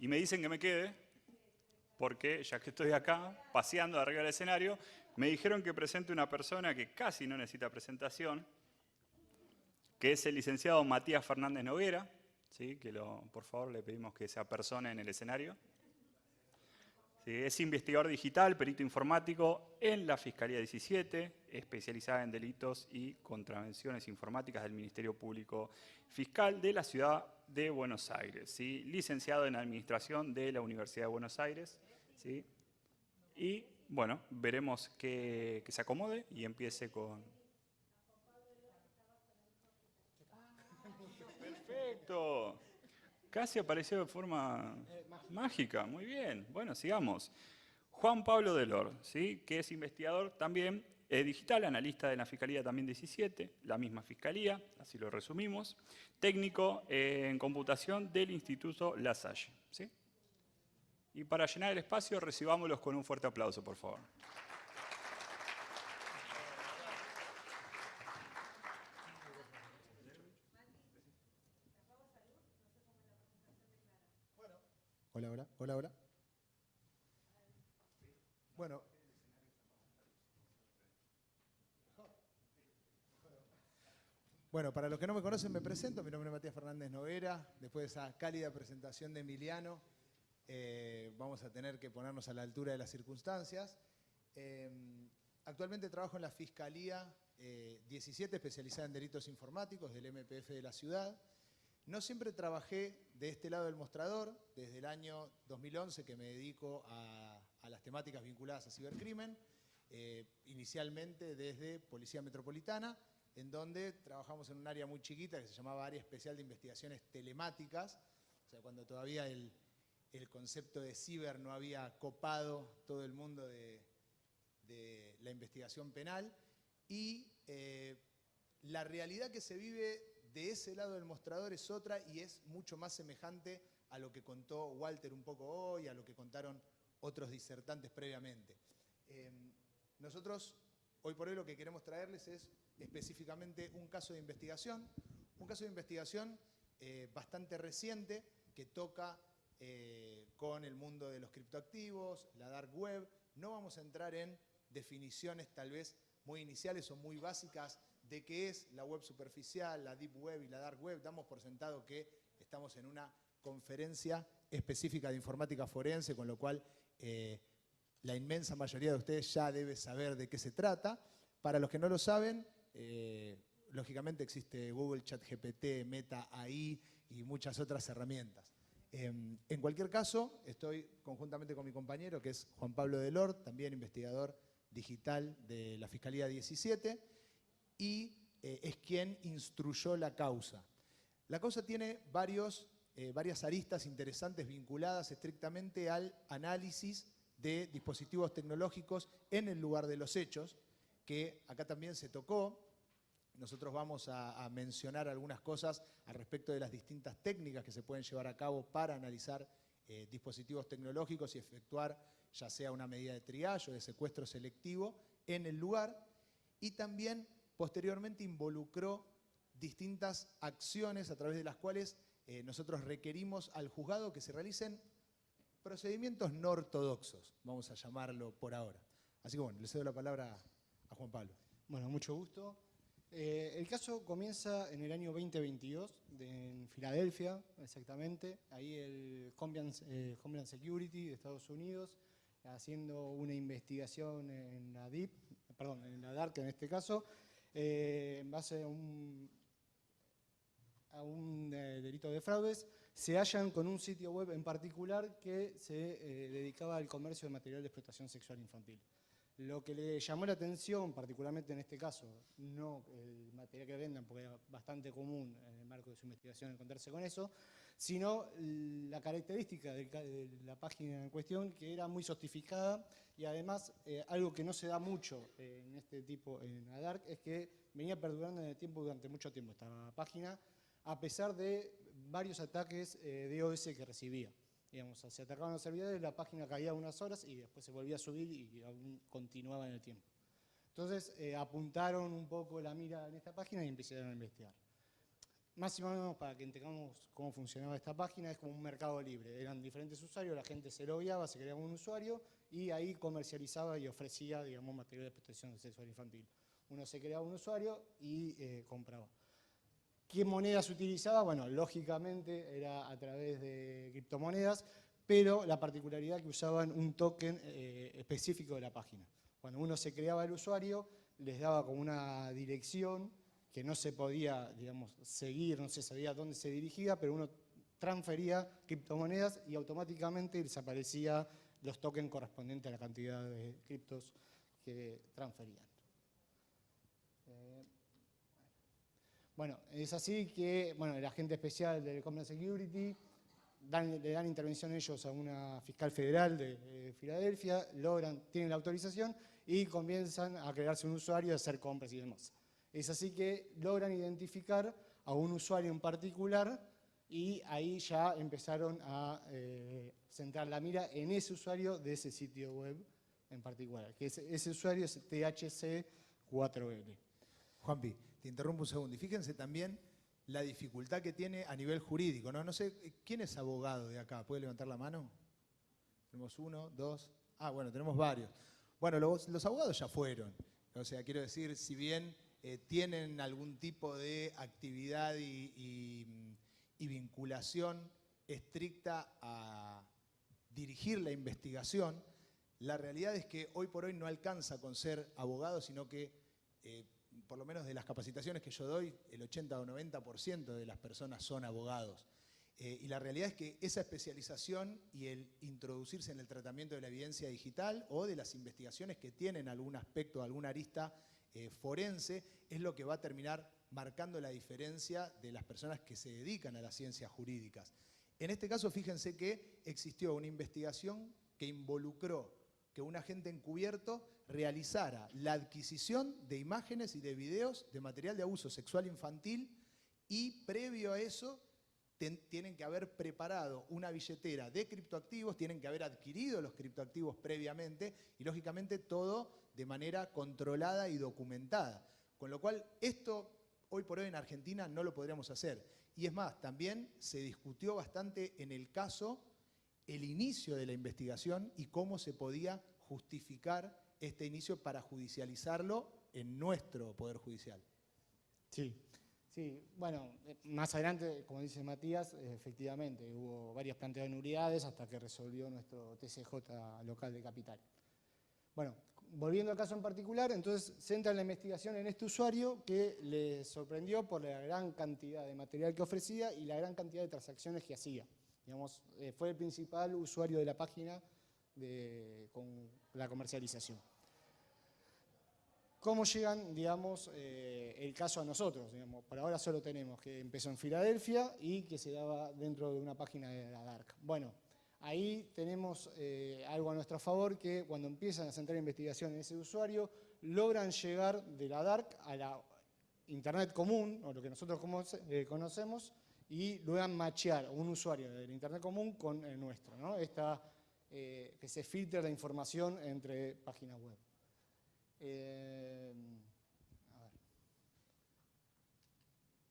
Y me dicen que me quede, porque ya que estoy acá, paseando arriba del escenario, me dijeron que presente una persona que casi no necesita presentación, que es el licenciado Matías Fernández Noguera, ¿sí? Por favor le pedimos que se apersone en el escenario. Sí, es investigador digital, perito informático en la Fiscalía 17, especializada en delitos y contravenciones informáticas del Ministerio Público Fiscal de la Ciudad de Buenos Aires. ¿Sí? Licenciado en Administración de la Universidad de Buenos Aires. ¿Sí? Y bueno, veremos que se acomode y empiece con... ¡Perfecto! Casi apareció de forma mágica. Muy bien. Bueno, sigamos. Juan Pablo Delor, ¿sí? Que es investigador también digital, analista de la Fiscalía también 17, la misma Fiscalía, así lo resumimos. Técnico en computación del Instituto La Salle. ¿Sí? Y para llenar el espacio, recibámoslos con un fuerte aplauso, por favor. Hola, hola, hola, hola. Bueno, para los que no me conocen me presento, mi nombre es Matías Fernández Noguera. Después de esa cálida presentación de Emiliano, vamos a tener que ponernos a la altura de las circunstancias. Actualmente trabajo en la Fiscalía 17, especializada en delitos informáticos del MPF de la ciudad. No siempre trabajé de este lado del mostrador, desde el año 2011 que me dedico a las temáticas vinculadas a cibercrimen, inicialmente desde Policía Metropolitana, en donde trabajamos en un área muy chiquita que se llamaba Área Especial de Investigaciones Telemáticas, o sea, cuando todavía el concepto de ciber no había copado todo el mundo de la investigación penal, y la realidad que se vive de ese lado del mostrador es otra y es mucho más semejante a lo que contó Walter un poco hoy, a lo que contaron otros disertantes previamente. Nosotros, hoy por hoy, lo que queremos traerles es específicamente un caso de investigación bastante reciente que toca con el mundo de los criptoactivos, la dark web. No vamos a entrar en definiciones tal vez muy iniciales o muy básicas de qué es la web superficial, la deep web y la dark web. Damos por sentado que estamos en una conferencia específica de informática forense, con lo cual la inmensa mayoría de ustedes ya debe saber de qué se trata. Para los que no lo saben, lógicamente existe Google, ChatGPT, Meta AI y muchas otras herramientas. En cualquier caso, estoy conjuntamente con mi compañero, que es Juan Pablo Delor, también investigador digital de la Fiscalía 17, y es quien instruyó la causa. La causa tiene varias aristas interesantes vinculadas estrictamente al análisis de dispositivos tecnológicos en el lugar de los hechos, que acá también se tocó. Nosotros vamos a mencionar algunas cosas al respecto de las distintas técnicas que se pueden llevar a cabo para analizar dispositivos tecnológicos y efectuar ya sea una medida de triage o de secuestro selectivo en el lugar, y también posteriormente involucró distintas acciones a través de las cuales nosotros requerimos al juzgado que se realicen procedimientos no ortodoxos, vamos a llamarlo por ahora. Así que bueno, le cedo la palabra a Juan Pablo. Bueno, mucho gusto. El caso comienza en el año 2022, en Filadelfia, exactamente. Ahí el Homeland Security de Estados Unidos, haciendo una investigación en la en la DARK en este caso, en base a un delito de fraudes, se hallan con un sitio web en particular que se dedicaba al comercio de material de explotación sexual infantil. Lo que le llamó la atención, particularmente en este caso, no el material que vendan, porque era bastante común en el marco de su investigación encontrarse con eso, sino la característica de la página en cuestión, que era muy sofisticada, y además algo que no se da mucho en este tipo, en la dark, es que venía perdurando en el tiempo durante mucho tiempo esta página, a pesar de varios ataques DOS que recibía. Digamos, se atacaban los servidores, la página caía unas horas y después se volvía a subir y aún continuaba en el tiempo. Entonces apuntaron un poco la mira en esta página y empezaron a investigar. Más o menos, para que entendamos cómo funcionaba esta página, es como un mercado libre. Eran diferentes usuarios, la gente se logueaba, se creaba un usuario y ahí comercializaba y ofrecía, digamos, material de protección sexual infantil. Uno se creaba un usuario y compraba. ¿Qué monedas utilizaba? Bueno, lógicamente era a través de criptomonedas, pero la particularidad que usaban un token específico de la página. Cuando uno se creaba el usuario, les daba como una dirección que no se podía, digamos, seguir, no se sabía dónde se dirigía, pero uno transfería criptomonedas y automáticamente les aparecía los tokens correspondientes a la cantidad de criptos que transferían. Bueno, es así que el agente especial del Homeland Security le dan intervención ellos a una fiscal federal de Filadelfia, tienen la autorización y comienzan a crearse un usuario, a hacer compras y demás. Es así que logran identificar a un usuario en particular y ahí ya empezaron a centrar la mira en ese usuario de ese sitio web en particular, que ese usuario es THC4L. Juanpi, te interrumpo un segundo. Y fíjense también la dificultad que tiene a nivel jurídico, ¿no? No sé, ¿quién es abogado de acá? ¿Puede levantar la mano? Tenemos uno, dos. Ah, bueno, tenemos varios. Bueno, los abogados ya fueron. O sea, quiero decir, si bien tienen algún tipo de actividad y vinculación estricta a dirigir la investigación, la realidad es que hoy por hoy no alcanza con ser abogado, sino que por lo menos de las capacitaciones que yo doy, el 80 o 90% de las personas son abogados. Y la realidad es que esa especialización y el introducirse en el tratamiento de la evidencia digital o de las investigaciones que tienen algún aspecto, alguna arista forense, es lo que va a terminar marcando la diferencia de las personas que se dedican a las ciencias jurídicas. En este caso, fíjense que existió una investigación que involucró que un agente encubierto realizara la adquisición de imágenes y de videos de material de abuso sexual infantil y previo a eso tienen que haber preparado una billetera de criptoactivos, tienen que haber adquirido los criptoactivos previamente y lógicamente todo de manera controlada y documentada. Con lo cual esto hoy por hoy en Argentina no lo podríamos hacer. Y es más, también se discutió bastante en el caso el inicio de la investigación y cómo se podía justificar este inicio para judicializarlo en nuestro Poder Judicial. Sí, bueno, más adelante, como dice Matías, efectivamente hubo varios planteos de nulidades hasta que resolvió nuestro TCJ local de Capital. Bueno, volviendo al caso en particular, entonces centra la investigación en este usuario que le sorprendió por la gran cantidad de material que ofrecía y la gran cantidad de transacciones que hacía. Digamos, fue el principal usuario de la página con la comercialización. ¿Cómo llegan, digamos, el caso a nosotros? Digamos, por ahora solo tenemos que empezó en Filadelfia y que se daba dentro de una página de la Dark. Bueno, ahí tenemos algo a nuestro favor, que cuando empiezan a centrar investigación en ese usuario, logran llegar de la Dark a la Internet común, o lo que nosotros conocemos, y logran machear un usuario del Internet común con el nuestro, ¿no? Que se filtre la información entre páginas web.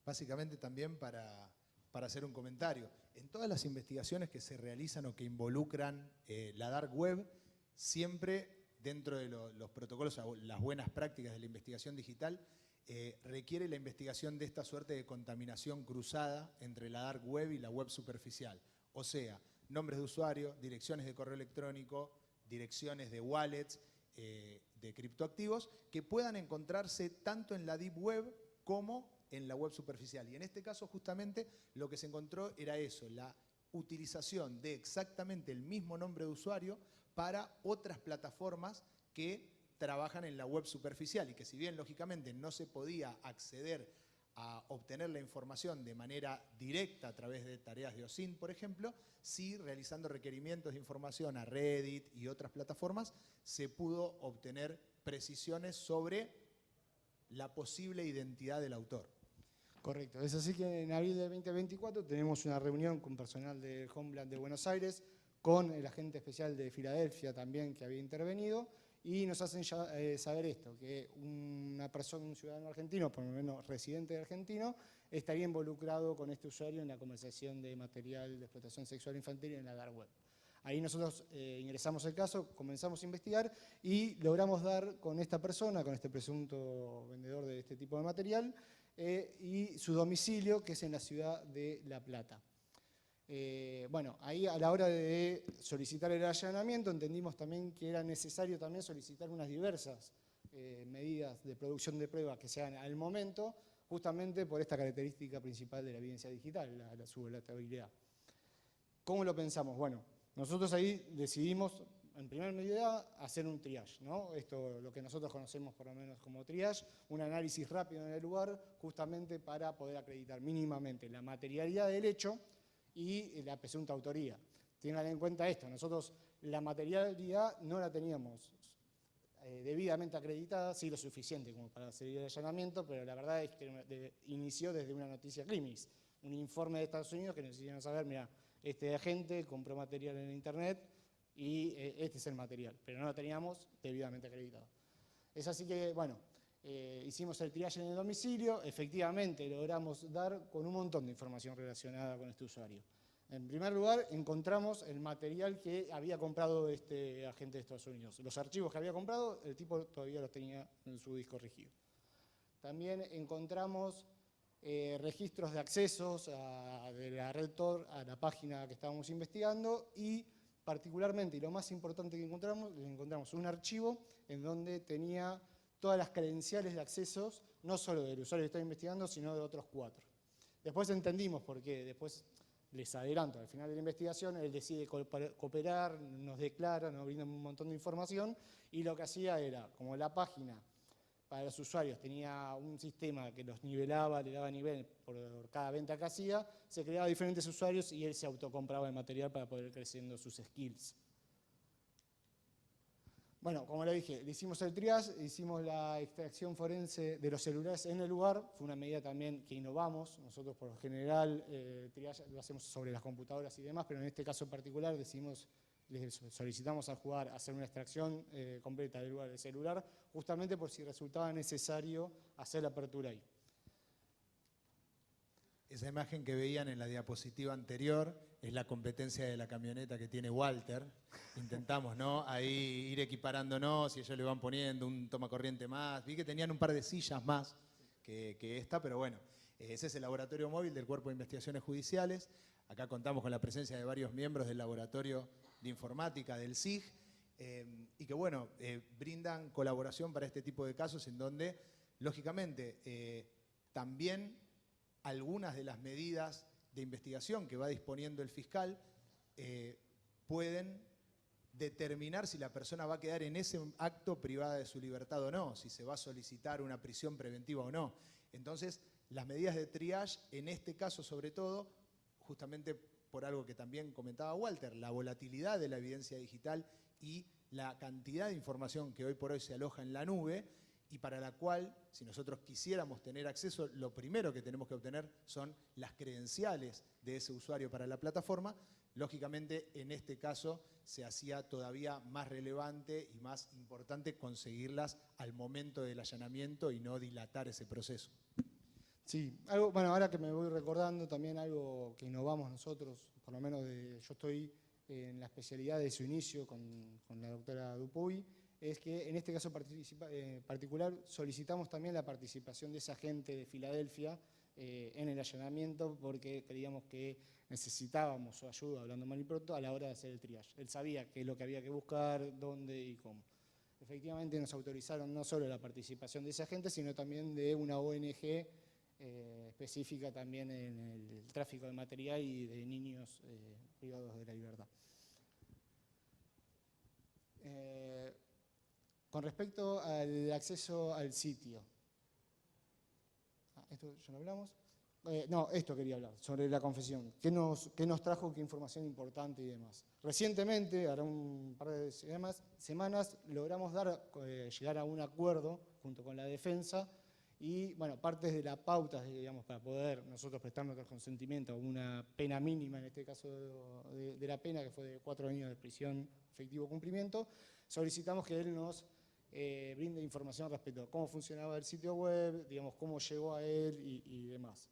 Básicamente también para hacer un comentario. En todas las investigaciones que se realizan o que involucran la Dark Web, siempre dentro de los protocolos, las buenas prácticas de la investigación digital, requiere la investigación de esta suerte de contaminación cruzada entre la Dark Web y la web superficial. O sea, nombres de usuario, direcciones de correo electrónico, direcciones de wallets, de criptoactivos, que puedan encontrarse tanto en la Deep Web como en la web superficial. Y en este caso, justamente, lo que se encontró era eso, la utilización de exactamente el mismo nombre de usuario para otras plataformas que trabajan en la web superficial y que si bien, lógicamente, no se podía acceder a obtener la información de manera directa a través de tareas de OSINT, por ejemplo, sí realizando requerimientos de información a Reddit y otras plataformas, se pudo obtener precisiones sobre la posible identidad del autor. Correcto, es así que en abril de 2024 tenemos una reunión con personal del Homeland de Buenos Aires, con el agente especial de Filadelfia también que había intervenido, y nos hacen saber esto, que una persona, un ciudadano argentino, por lo menos residente argentino, estaría involucrado con este usuario en la comercialización de material de explotación sexual infantil en la dark web. Ahí nosotros ingresamos el caso, comenzamos a investigar y logramos dar con esta persona, con este presunto vendedor de este tipo de material, y su domicilio, que es en la ciudad de La Plata. Bueno, ahí a la hora de solicitar el allanamiento entendimos también que era necesario también solicitar unas diversas medidas de producción de pruebas que se hagan al momento, justamente por esta característica principal de la evidencia digital, su volatilidad. ¿Cómo lo pensamos? Bueno, nosotros ahí decidimos, en primer medida, hacer un triage, ¿no? Esto lo que nosotros conocemos por lo menos como triage, un análisis rápido en el lugar, justamente para poder acreditar mínimamente la materialidad del hecho y la presunta autoría. Tengan en cuenta esto, nosotros la materialidad no la teníamos debidamente acreditada, sí lo suficiente como para seguir el allanamiento, pero la verdad es que inició desde una noticia crimis, un informe de Estados Unidos que nos hicieron saber, mira, este agente compró material en internet y este es el material, pero no lo teníamos debidamente acreditado. Es así que, bueno, hicimos el triage en el domicilio, efectivamente logramos dar con un montón de información relacionada con este usuario. En primer lugar, encontramos el material que había comprado este agente de Estados Unidos. Los archivos que había comprado, el tipo todavía los tenía en su disco rígido. También encontramos registros de accesos de la red Tor a la página que estábamos investigando y particularmente, y lo más importante que encontramos un archivo en donde tenía todas las credenciales de accesos, no solo del usuario que estaba investigando, sino de otros 4. Después entendimos por qué, después les adelanto, al final de la investigación él decide cooperar, nos declara, nos brinda un montón de información y lo que hacía era, como la página para los usuarios tenía un sistema que los nivelaba, le daba nivel por cada venta que hacía, se creaba diferentes usuarios y él se autocompraba el material para poder ir creciendo sus skills. Bueno, como le dije, le hicimos el triage, hicimos la extracción forense de los celulares en el lugar, fue una medida también que innovamos, nosotros por lo general el triage lo hacemos sobre las computadoras y demás, pero en este caso en particular les solicitamos al jugar hacer una extracción completa del lugar del celular, justamente por si resultaba necesario hacer la apertura ahí. Esa imagen que veían en la diapositiva anterior es la competencia de la camioneta que tiene Walter. Intentamos, ¿no? Ahí ir equiparándonos y ellos le van poniendo un tomacorriente más. Vi que tenían un par de sillas más que esta, pero bueno, ese es el laboratorio móvil del Cuerpo de Investigaciones Judiciales. Acá contamos con la presencia de varios miembros del laboratorio de informática del SIG y que, bueno, brindan colaboración para este tipo de casos en donde, lógicamente, también algunas de las medidas de investigación que va disponiendo el fiscal pueden determinar si la persona va a quedar en ese acto privada de su libertad o no, si se va a solicitar una prisión preventiva o no. Entonces, las medidas de triage, en este caso sobre todo, justamente por algo que también comentaba Walter, la volatilidad de la evidencia digital y la cantidad de información que hoy por hoy se aloja en la nube, y para la cual, si nosotros quisiéramos tener acceso, lo primero que tenemos que obtener son las credenciales de ese usuario para la plataforma. Lógicamente, en este caso, se hacía todavía más relevante y más importante conseguirlas al momento del allanamiento y no dilatar ese proceso. Sí, bueno, ahora que me voy recordando también algo que innovamos nosotros, por lo menos yo estoy en la especialidad de su inicio con la doctora Dupuy, es que en este caso particular solicitamos también la participación de ese agente de Filadelfia en el allanamiento porque creíamos que necesitábamos su ayuda, hablando mal y pronto, a la hora de hacer el triage. Él sabía qué es lo que había que buscar, dónde y cómo. Efectivamente nos autorizaron no solo la participación de ese agente, sino también de una ONG específica también en el tráfico de material y de niños privados de la libertad. Con respecto al acceso al sitio. ¿Esto ya lo hablamos? No, esto quería hablar, sobre la confesión. ¿Qué nos trajo, qué información importante y demás? Recientemente, ahora un par de semanas, logramos llegar a un acuerdo junto con la defensa Y bueno, partes de la pauta, digamos, para poder nosotros prestar nuestro consentimiento a una pena mínima, en este caso de la pena, que fue de 4 años de prisión efectivo cumplimiento, solicitamos que él nos brinde información respecto a cómo funcionaba el sitio web, digamos, cómo llegó a él y demás.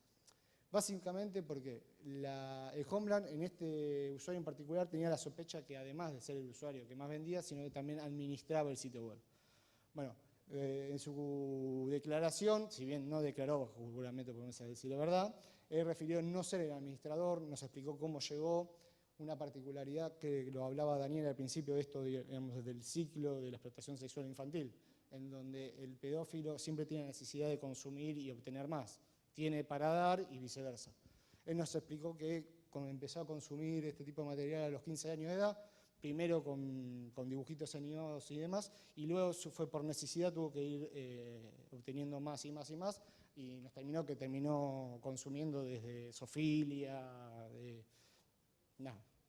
Básicamente porque el Homeland en este usuario en particular tenía la sospecha que además de ser el usuario que más vendía, sino que también administraba el sitio web. Bueno, en su declaración, si bien no declaró bajo juramento por promesa de decir la verdad, él refirió no ser el administrador, nos explicó cómo llegó, una particularidad que lo hablaba Daniel al principio de esto, digamos, del ciclo de la explotación sexual infantil, en donde el pedófilo siempre tiene necesidad de consumir y obtener más, tiene para dar y viceversa. Él nos explicó que cuando empezó a consumir este tipo de material a los 15 años de edad, primero con dibujitos animados y demás, y luego fue por necesidad, tuvo que ir obteniendo más y más y más, y nos terminó consumiendo desde zoofilia,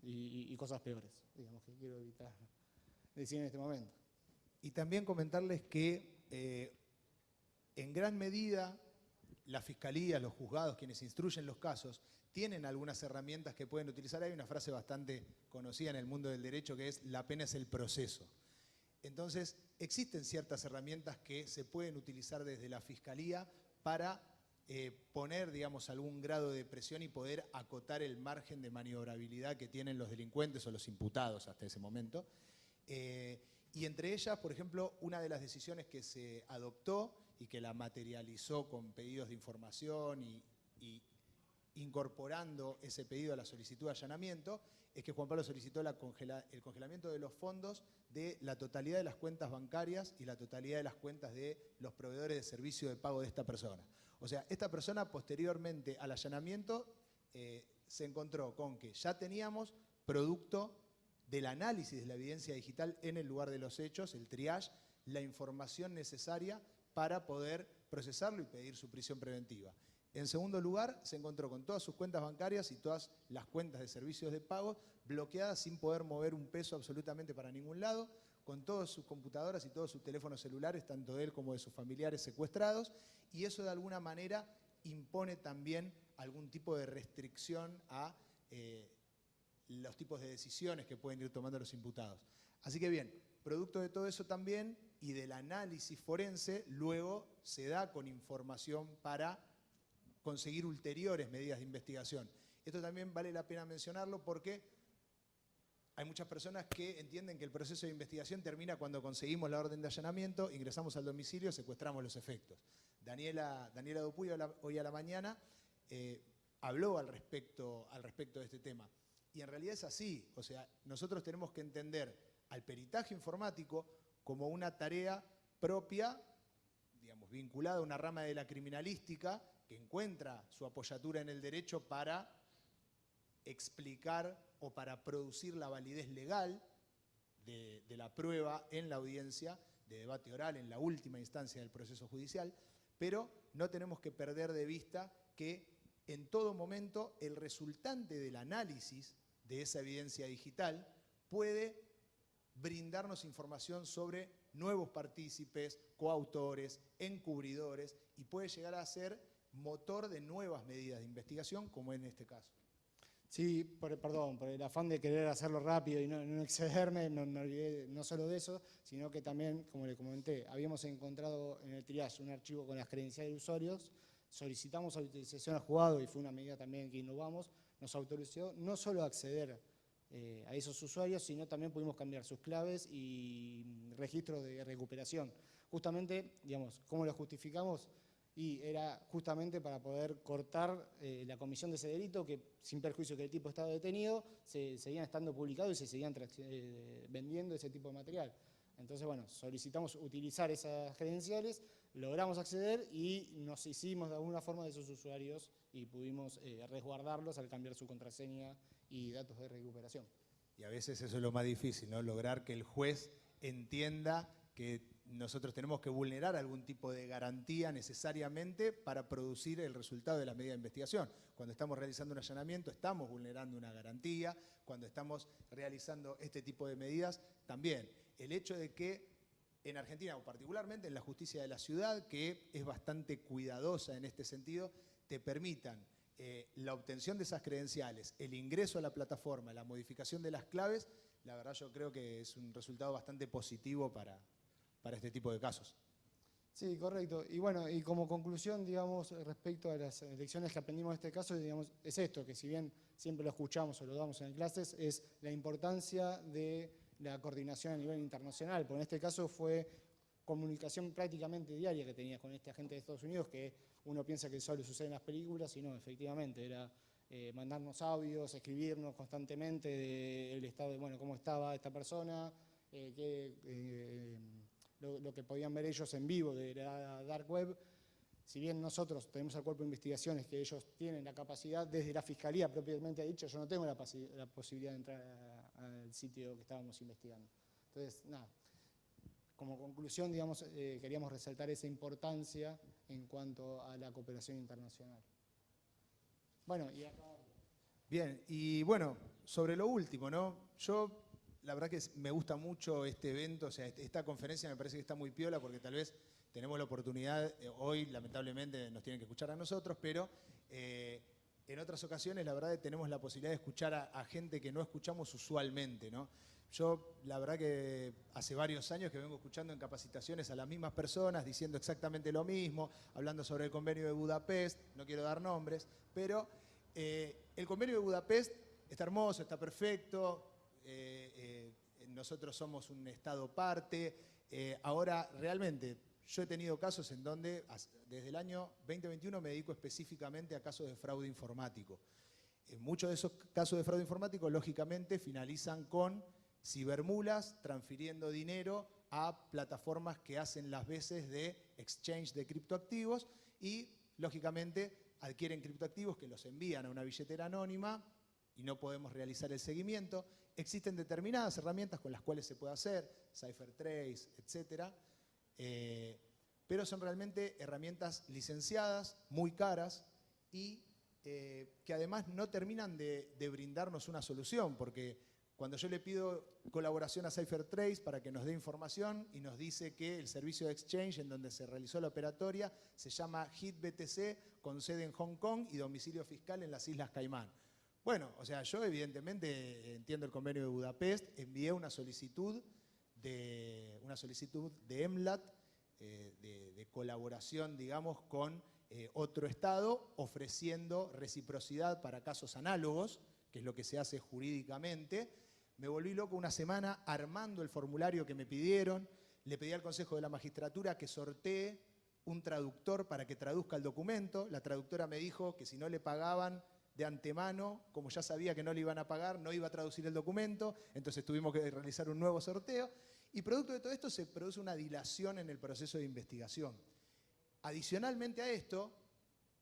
y cosas peores, digamos, que quiero evitar decir en este momento. Y también comentarles que en gran medida la Fiscalía, los juzgados, quienes instruyen los casos, tienen algunas herramientas que pueden utilizar. Hay una frase bastante conocida en el mundo del derecho que es: la pena es el proceso. Entonces, existen ciertas herramientas que se pueden utilizar desde la Fiscalía para poner, digamos, algún grado de presión y poder acotar el margen de maniobrabilidad que tienen los delincuentes o los imputados hasta ese momento. Y entre ellas, por ejemplo, una de las decisiones que se adoptó y que la materializó con pedidos de información y incorporando ese pedido a la solicitud de allanamiento, es que Juan Pablo solicitó el congelamiento de los fondos de la totalidad de las cuentas bancarias y la totalidad de las cuentas de los proveedores de servicio de pago de esta persona. O sea, esta persona posteriormente al allanamiento se encontró con que ya teníamos producto del análisis de la evidencia digital en el lugar de los hechos, el triage, la información necesaria para poder procesarlo y pedir su prisión preventiva. En segundo lugar, se encontró con todas sus cuentas bancarias y todas las cuentas de servicios de pago bloqueadas sin poder mover un peso absolutamente para ningún lado, con todas sus computadoras y todos sus teléfonos celulares, tanto de él como de sus familiares, secuestrados, y eso de alguna manera impone también algún tipo de restricción a los tipos de decisiones que pueden ir tomando los imputados. Así que bien, producto de todo eso también y del análisis forense, luego se da con información para conseguir ulteriores medidas de investigación. Esto también vale la pena mencionarlo porque hay muchas personas que entienden que el proceso de investigación termina cuando conseguimos la orden de allanamiento, ingresamos al domicilio, secuestramos los efectos. Daniela Dupuy hoy a la mañana habló al respecto de este tema. Y en realidad es así, o sea, nosotros tenemos que entender al peritaje informático como una tarea propia, digamos, vinculada a una rama de la criminalística que encuentra su apoyatura en el derecho para explicar o para producir la validez legal de la prueba en la audiencia de debate oral, en la última instancia del proceso judicial, pero no tenemos que perder de vista que en todo momento el resultante del análisis de esa evidencia digital puede brindarnos información sobre nuevos partícipes, coautores, encubridores, y puede llegar a ser motor de nuevas medidas de investigación, como en este caso. Sí, perdón, por el afán de querer hacerlo rápido y no excederme, me olvidé no solo de eso, sino que también, como le comenté, habíamos encontrado en el triage un archivo con las credenciales de usuarios, solicitamos autorización al juzgado y fue una medida también que innovamos, nos autorizó no solo a acceder a esos usuarios, sino también pudimos cambiar sus claves y registros de recuperación. Justamente, digamos, ¿cómo lo justificamos? Y era justamente para poder cortar la comisión de ese delito, que sin perjuicio que el tipo estaba detenido, seguían estando publicados y se seguían vendiendo ese tipo de material. Entonces, bueno, solicitamos utilizar esas credenciales, logramos acceder y nos hicimos de alguna forma de esos usuarios y pudimos resguardarlos al cambiar su contraseña y datos de recuperación. Y a veces eso es lo más difícil, ¿no? Lograr que el juez entienda que nosotros tenemos que vulnerar algún tipo de garantía necesariamente para producir el resultado de la medida de investigación. Cuando estamos realizando un allanamiento estamos vulnerando una garantía, cuando estamos realizando este tipo de medidas también. El hecho de que en Argentina, o particularmente en la justicia de la ciudad, que es bastante cuidadosa en este sentido, te permitan la obtención de esas credenciales, el ingreso a la plataforma, la modificación de las claves, la verdad yo creo que es un resultado bastante positivo para este tipo de casos. Sí, correcto. Y bueno, y como conclusión, digamos, respecto a las lecciones que aprendimos en este caso, digamos, es esto, que si bien siempre lo escuchamos o lo damos en clases, es la importancia de la coordinación a nivel internacional, porque en este caso fue comunicación prácticamente diaria que tenías con este agente de Estados Unidos, que uno piensa que solo sucede en las películas, y no, efectivamente, era mandarnos audios, escribirnos constantemente del estado de, bueno, cómo estaba esta persona, lo que podían ver ellos en vivo de la Dark Web. Si bien nosotros tenemos al cuerpo de investigaciones que ellos tienen la capacidad, desde la Fiscalía propiamente dicho, yo no tengo la posibilidad de entrar al sitio que estábamos investigando. Entonces, nada, como conclusión, digamos, queríamos resaltar esa importancia en cuanto a la cooperación internacional. Bueno, y acá... Bien, y bueno, sobre lo último, ¿no? Yo, la verdad que me gusta mucho este evento, o sea, esta conferencia me parece que está muy piola porque tal vez tenemos la oportunidad, hoy lamentablemente nos tienen que escuchar a nosotros, pero en otras ocasiones la verdad que tenemos la posibilidad de escuchar a gente que no escuchamos usualmente, ¿no? Yo la verdad que hace varios años que vengo escuchando en capacitaciones a las mismas personas diciendo exactamente lo mismo, hablando sobre el convenio de Budapest, no quiero dar nombres, pero el convenio de Budapest está hermoso, está perfecto, nosotros somos un Estado parte, ahora realmente yo he tenido casos en donde desde el año 2021 me dedico específicamente a casos de fraude informático. Muchos de esos casos de fraude informático lógicamente finalizan con cibermulas transfiriendo dinero a plataformas que hacen las veces de exchange de criptoactivos y lógicamente adquieren criptoactivos que los envían a una billetera anónima y no podemos realizar el seguimiento. Existen determinadas herramientas con las cuales se puede hacer, CipherTrace, etcétera, pero son realmente herramientas licenciadas, muy caras y que además no terminan de brindarnos una solución, porque cuando yo le pido colaboración a CipherTrace para que nos dé información y nos dice que el servicio de exchange en donde se realizó la operatoria se llama HitBTC con sede en Hong Kong y domicilio fiscal en las Islas Caimán. Bueno, o sea, yo evidentemente entiendo el convenio de Budapest, envié una solicitud de EMLAT, de colaboración, digamos, con otro Estado, ofreciendo reciprocidad para casos análogos, que es lo que se hace jurídicamente. Me volví loco una semana armando el formulario que me pidieron, le pedí al Consejo de la Magistratura que sortee un traductor para que traduzca el documento. La traductora me dijo que si no le pagaban de antemano, como ya sabía que no le iban a pagar, no iba a traducir el documento, entonces tuvimos que realizar un nuevo sorteo. Y producto de todo esto se produce una dilación en el proceso de investigación. Adicionalmente a esto,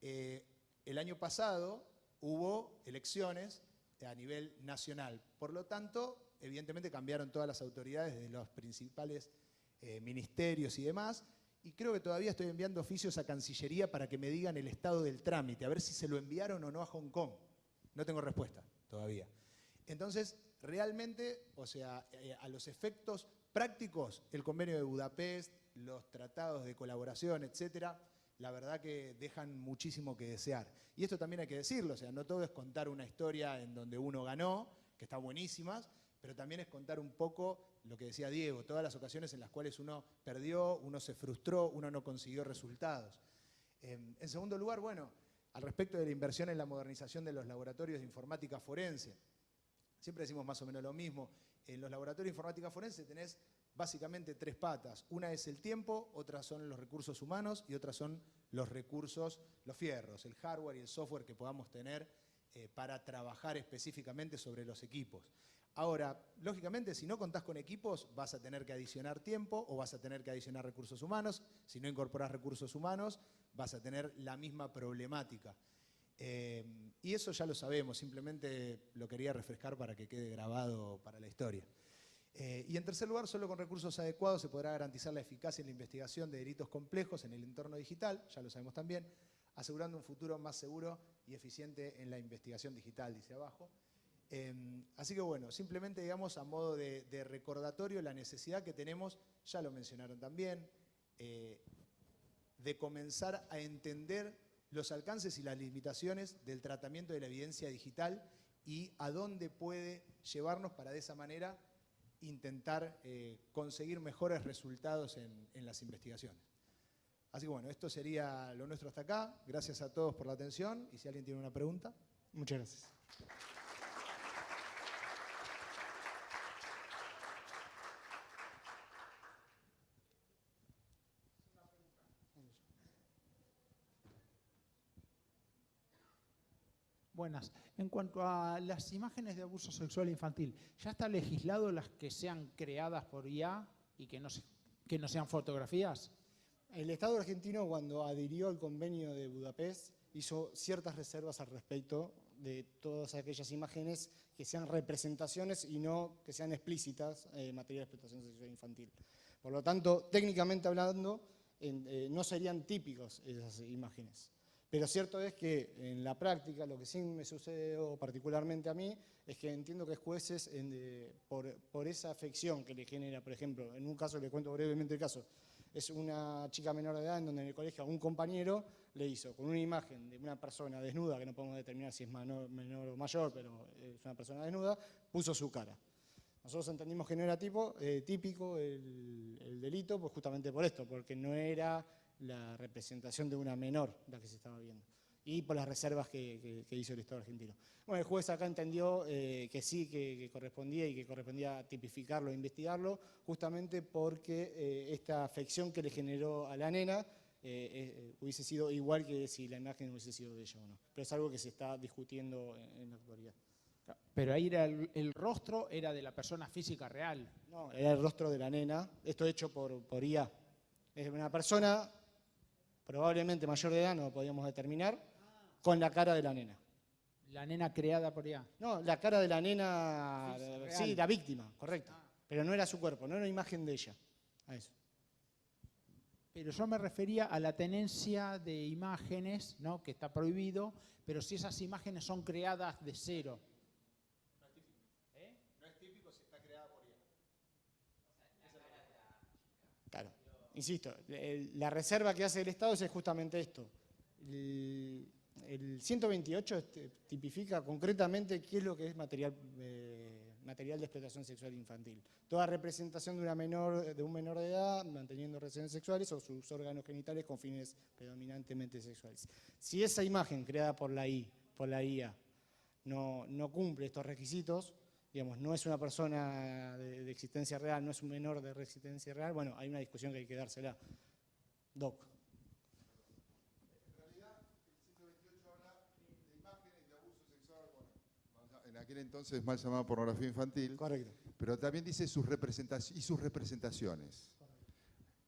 el año pasado hubo elecciones a nivel nacional. Por lo tanto, evidentemente cambiaron todas las autoridades de los principales ministerios y demás, y creo que todavía estoy enviando oficios a Cancillería para que me digan el estado del trámite, a ver si se lo enviaron o no a Hong Kong. No tengo respuesta todavía. Entonces, realmente, o sea, a los efectos prácticos, el convenio de Budapest, los tratados de colaboración, etcétera, la verdad que dejan muchísimo que desear. Y esto también hay que decirlo, o sea, no todo es contar una historia en donde uno ganó, que está buenísimas, pero también es contar un poco lo que decía Diego, todas las ocasiones en las cuales uno perdió, uno se frustró, uno no consiguió resultados. En segundo lugar, bueno, al respecto de la inversión en la modernización de los laboratorios de informática forense, siempre decimos más o menos lo mismo, en los laboratorios de informática forense tenés básicamente tres patas. Una es el tiempo, otras son los recursos humanos y otras son los recursos, los fierros, el hardware y el software que podamos tener para trabajar específicamente sobre los equipos. Ahora, lógicamente, si no contás con equipos, vas a tener que adicionar tiempo o vas a tener que adicionar recursos humanos. Si no incorporás recursos humanos, vas a tener la misma problemática. Y eso ya lo sabemos, simplemente lo quería refrescar para que quede grabado para la historia. Y en tercer lugar, solo con recursos adecuados se podrá garantizar la eficacia en la investigación de delitos complejos en el entorno digital, ya lo sabemos también, asegurando un futuro más seguro y eficiente en la investigación digital, dice abajo. Así que bueno, simplemente digamos a modo de recordatorio la necesidad que tenemos ya lo mencionaron también, de comenzar a entender los alcances y las limitaciones del tratamiento de la evidencia digital y a dónde puede llevarnos para de esa manera intentar conseguir mejores resultados en las investigaciones. Así que bueno, esto sería lo nuestro hasta acá. Gracias a todos por la atención y si alguien tiene una pregunta. Muchas gracias. Buenas. En cuanto a las imágenes de abuso sexual infantil, ¿ya está legislado las que sean creadas por IA y que no sean fotografías? El Estado argentino, cuando adhirió al convenio de Budapest, hizo ciertas reservas al respecto de todas aquellas imágenes que sean representaciones y no que sean explícitas materia de explotación sexual infantil. Por lo tanto, técnicamente hablando, no serían típicos esas imágenes. Pero cierto es que en la práctica lo que sí me sucedió particularmente a mí es que entiendo que jueces por esa afección que le genera, por ejemplo, en un caso, le cuento brevemente el caso, es una chica menor de edad en donde en el colegio un compañero le hizo con una imagen de una persona desnuda, que no podemos determinar si es menor o mayor, pero es una persona desnuda, puso su cara. Nosotros entendimos que no era típico el delito, pues justamente por esto, porque no era la representación de una menor la que se estaba viendo, y por las reservas que hizo el Estado argentino. Bueno, el juez acá entendió que sí, que correspondía tipificarlo e investigarlo, justamente porque esta afección que le generó a la nena hubiese sido igual que si la imagen hubiese sido de ella o no. Pero es algo que se está discutiendo en la actualidad. Pero ahí era el rostro era de la persona física real. No, era el rostro de la nena, esto hecho por IA. Es una persona probablemente mayor de edad, no lo podíamos determinar, con la cara de la nena. La nena creada por IA. No, la cara de la nena, Sí, sí, la víctima, correcto. Pero no era su cuerpo, no era una imagen de ella. A eso. Pero yo me refería a la tenencia de imágenes, ¿no? Que está prohibido, pero si esas imágenes son creadas de cero. No es típico si está creada por IA. Claro. Insisto, la reserva que hace el Estado es justamente esto. El 128 tipifica concretamente qué es lo que es material de explotación sexual infantil. Toda representación de un menor de edad manteniendo relaciones sexuales o sus órganos genitales con fines predominantemente sexuales. Si esa imagen creada por la IA no cumple estos requisitos, digamos, no es una persona de existencia real, no es un menor de existencia real, bueno, hay una discusión que hay que dársela. Doc. En realidad, el 128 habla de imágenes de abuso sexual, bueno, en aquel entonces mal llamada pornografía infantil. Correcto. Pero también dice sus representaciones.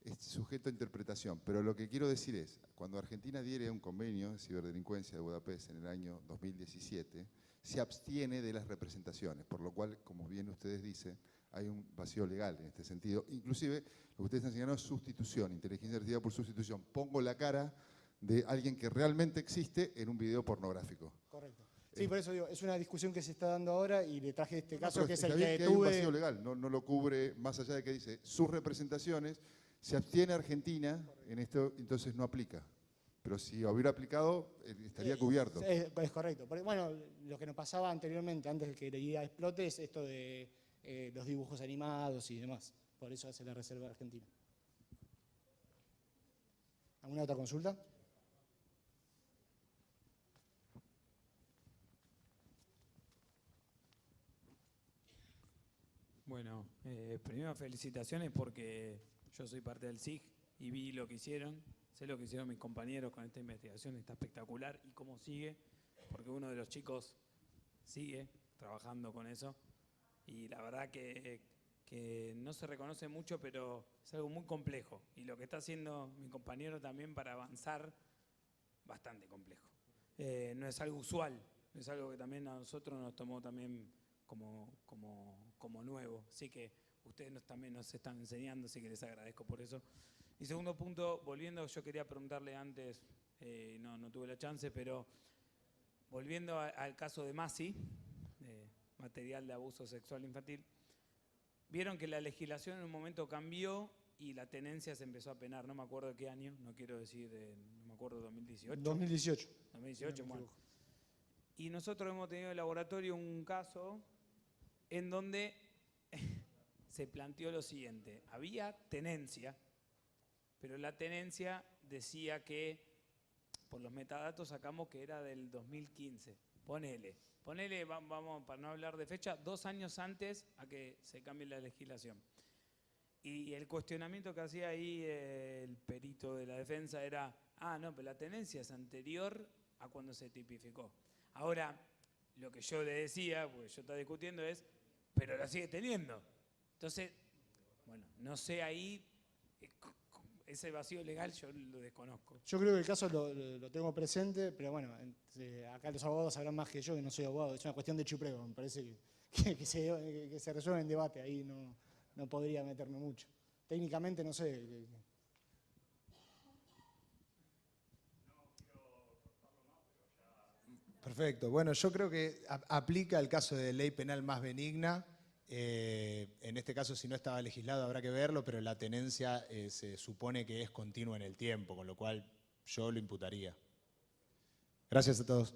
Es sujeto a interpretación. Pero lo que quiero decir es, cuando Argentina adhiere a un convenio de ciberdelincuencia de Budapest en el año 2017, se abstiene de las representaciones, por lo cual, como bien ustedes dicen, hay un vacío legal en este sentido. Inclusive, lo que ustedes están señalando es sustitución, inteligencia artificial por sustitución. Pongo la cara de alguien que realmente existe en un video pornográfico. Correcto. Sí, por eso digo, es una discusión que se está dando ahora y le traje este caso que es el Está bien que que hay un tuve. vacío legal, no lo cubre más allá de que dice sus representaciones, se abstiene Argentina en esto, entonces no aplica. Pero si hubiera aplicado, estaría cubierto. Es correcto. Porque, bueno, lo que nos pasaba anteriormente, antes de que la IA explote, es esto de los dibujos animados y demás. Por eso hace la reserva de Argentina. ¿Alguna otra consulta? Bueno, primero felicitaciones porque yo soy parte del SIG y vi lo que hicieron, sé lo que hicieron mis compañeros con esta investigación, está espectacular y cómo sigue, porque uno de los chicos sigue trabajando con eso y la verdad que no se reconoce mucho, pero es algo muy complejo y lo que está haciendo mi compañero también para avanzar, bastante complejo. No es algo usual, es algo que también a nosotros nos tomó también como nuevo, así que ustedes también nos están enseñando, así que les agradezco por eso. Y segundo punto, volviendo, yo quería preguntarle antes, no tuve la chance, pero volviendo al caso de Masi, material de abuso sexual infantil, vieron que la legislación en un momento cambió y la tenencia se empezó a penar, no me acuerdo qué año, no quiero decir, no me acuerdo, 2018. 2018. 2018, No me bueno. equivoco. Y nosotros hemos tenido en el laboratorio un caso en donde se planteó lo siguiente. Había tenencia, pero la tenencia decía que, por los metadatos sacamos que era del 2015. Ponele, vamos, para no hablar de fecha, 2 años antes a que se cambie la legislación. Y el cuestionamiento que hacía ahí el perito de la defensa era, no, pero la tenencia es anterior a cuando se tipificó. Ahora, lo que yo le decía, porque yo estaba discutiendo es, pero la sigue teniendo. Entonces, bueno, no sé ahí, ese vacío legal yo lo desconozco. Yo creo que el caso lo tengo presente, pero bueno, acá los abogados sabrán más que yo, que no soy abogado. Es una cuestión de chupreo, me parece que se resuelve en debate, ahí no podría meterme mucho. Técnicamente no sé. Perfecto. Bueno, yo creo que aplica el caso de ley penal más benigna. En este caso, si no estaba legislado, habrá que verlo, pero la tenencia se supone que es continua en el tiempo, con lo cual yo lo imputaría. Gracias a todos.